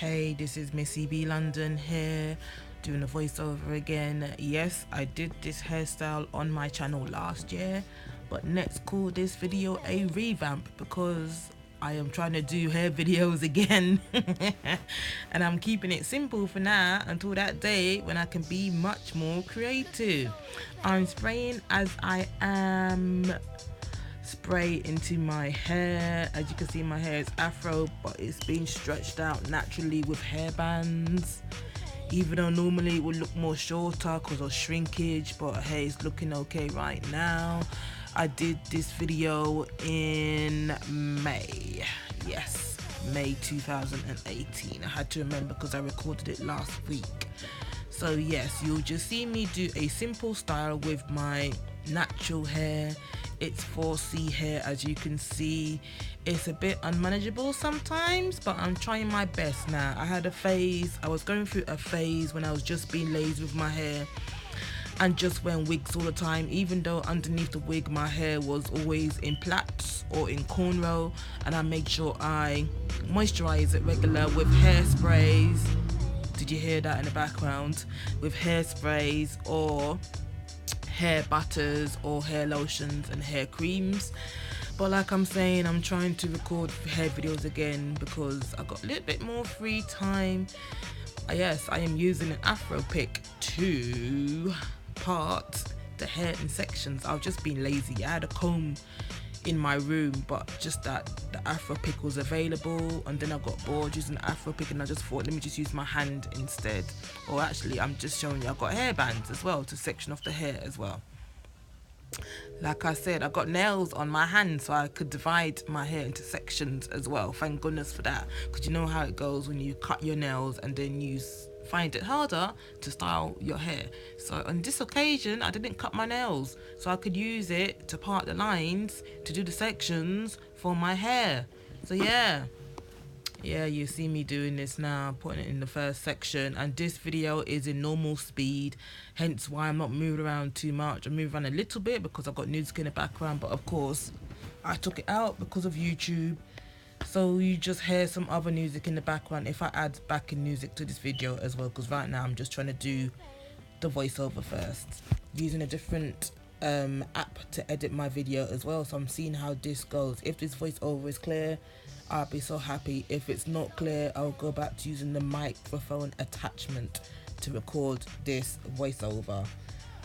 Hey, this is Missybeelondon here, doing a voiceover again. Yes, I did this hairstyle on my channel last year, but let's call this video a revamp because I am trying to do hair videos again. And I'm keeping it simple for now until that day when I can be much more creative. I'm spraying as I am. Spray into my hair. As you can see, my hair is afro, but it's been stretched out naturally with hair bands, even though normally it would look more shorter because of shrinkage, but hey, it's looking okay right now. I did this video in May. Yes, May 2018. I had to remember because I recorded it last week. So yes, you'll just see me do a simple style with my natural hair. It's 4C hair, as you can see. It's a bit unmanageable sometimes, but I'm trying my best now. I had a phase, I was going through a phase when I was just being lazy with my hair and just wearing wigs all the time, even though underneath the wig my hair was always in plaits or in cornrow, and I made sure I moisturize it regular with hairsprays. Did you hear that in the background? With hairsprays or hair butters or hair lotions and hair creams. But like I'm saying, I'm trying to record hair videos again because I got a little bit more free time. Yes, I am using an afro pick to part the hair in sections. I've just been lazy. I had a comb in my room, but just that the afro pick was available, and then I got bored using the afro pick and I just thought, let me just use my hand instead. Or actually, I'm just showing you I've got hair bands as well to section off the hair as well. Like I said, I got nails on my hand so I could divide my hair into sections as well. Thank goodness for that, because you know how it goes when you cut your nails and then you find it harder to style your hair. So on this occasion I didn't cut my nails, so I could use it to part the lines to do the sections for my hair. So yeah, you see me doing this now, putting it in the first section, and this video is in normal speed, hence why I'm not moving around too much. I move around a little bit because I've got music in the background, but of course I took it out because of YouTube, so you just hear some other music in the background if I add backing music to this video as well, because right now I'm just trying to do the voiceover first, using a different app to edit my video as well. So I'm seeing how this goes. If this voiceover is clear, I'll be so happy. If it's not clear, I'll go back to using the microphone attachment to record this voiceover.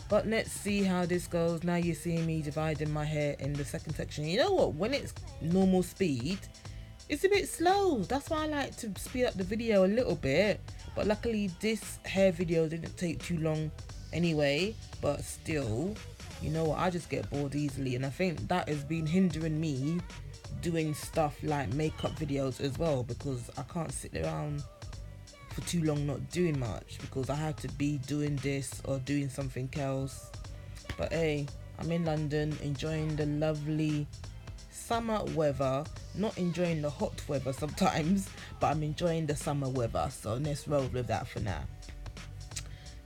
But let's see how this goes. Now you see me dividing my hair in the second section. You know what, when it's normal speed, it's a bit slow. That's why I like to speed up the video a little bit. But luckily this hair video didn't take too long anyway. But still, you know what, I just get bored easily, and I think that has been hindering me doing stuff like makeup videos as well, because I can't sit around for too long not doing much because I have to be doing this or doing something else. But hey, I'm in London enjoying the lovely summer weather, not enjoying the hot weather sometimes, but I'm enjoying the summer weather, so let's roll with that for now.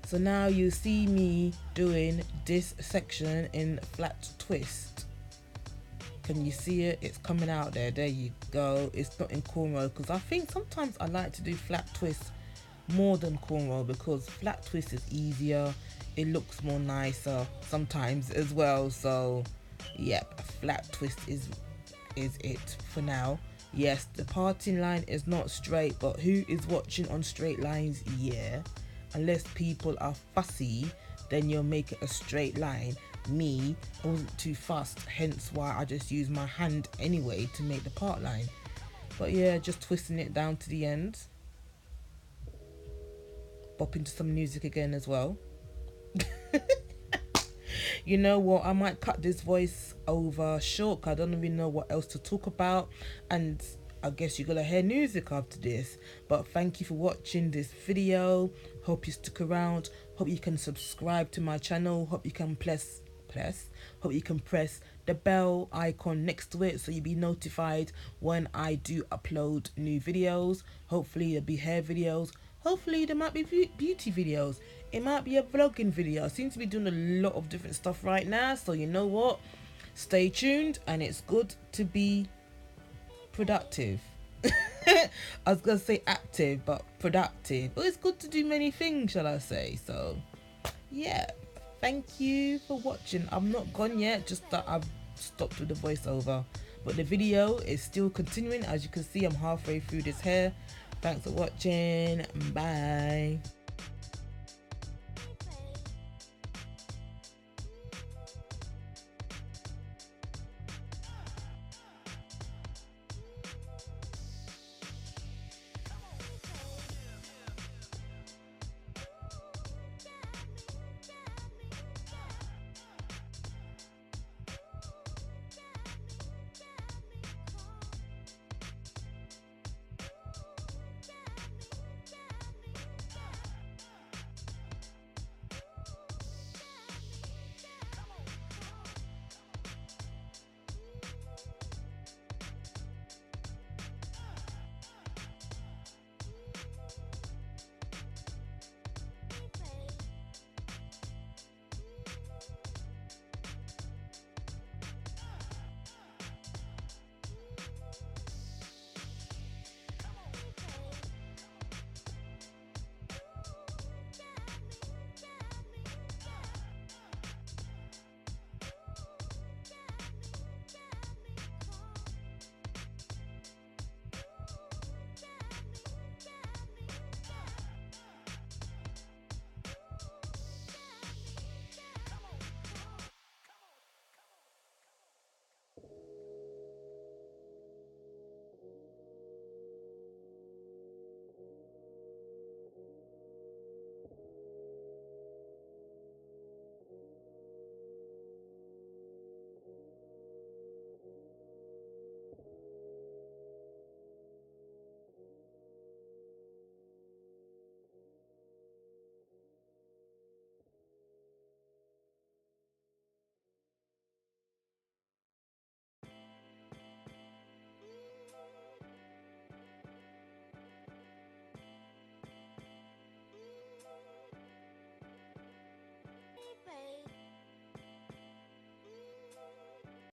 So now you see me doing this section in flat twist. Can you see it? It's coming out there. There you go. It's not in cornrow, because I think sometimes I like to do flat twist more than cornrow because flat twist is easier. It looks more nicer sometimes as well. So yep, flat twist is it for now. Yes, the parting line is not straight, but who is watching on straight lines? Yeah, unless people are fussy, then you'll make it a straight line. Me, I wasn't too fussed, hence why I just use my hand anyway to make the part line. But yeah, just twisting it down to the end. Bop into some music again as well. You know what, I might cut this voice over short because I don't even know what else to talk about, and I guess you're gonna hear music after this. But thank you for watching this video. Hope you stick around. Hope you can subscribe to my channel. Hope you can press the bell icon next to it so you'll be notified when I do upload new videos. Hopefully there'll be hair videos. Hopefully there might be beauty videos. It might be a vlogging video. I seem to be doing a lot of different stuff right now, so you know what, stay tuned, and it's good to be productive. I was gonna say active, but productive. But it's good to do many things, shall I say. So yeah, thank you for watching. I'm not gone yet, just that I've stopped with the voiceover, but the video is still continuing. As you can see, I'm halfway through this hair. Thanks for watching. Bye.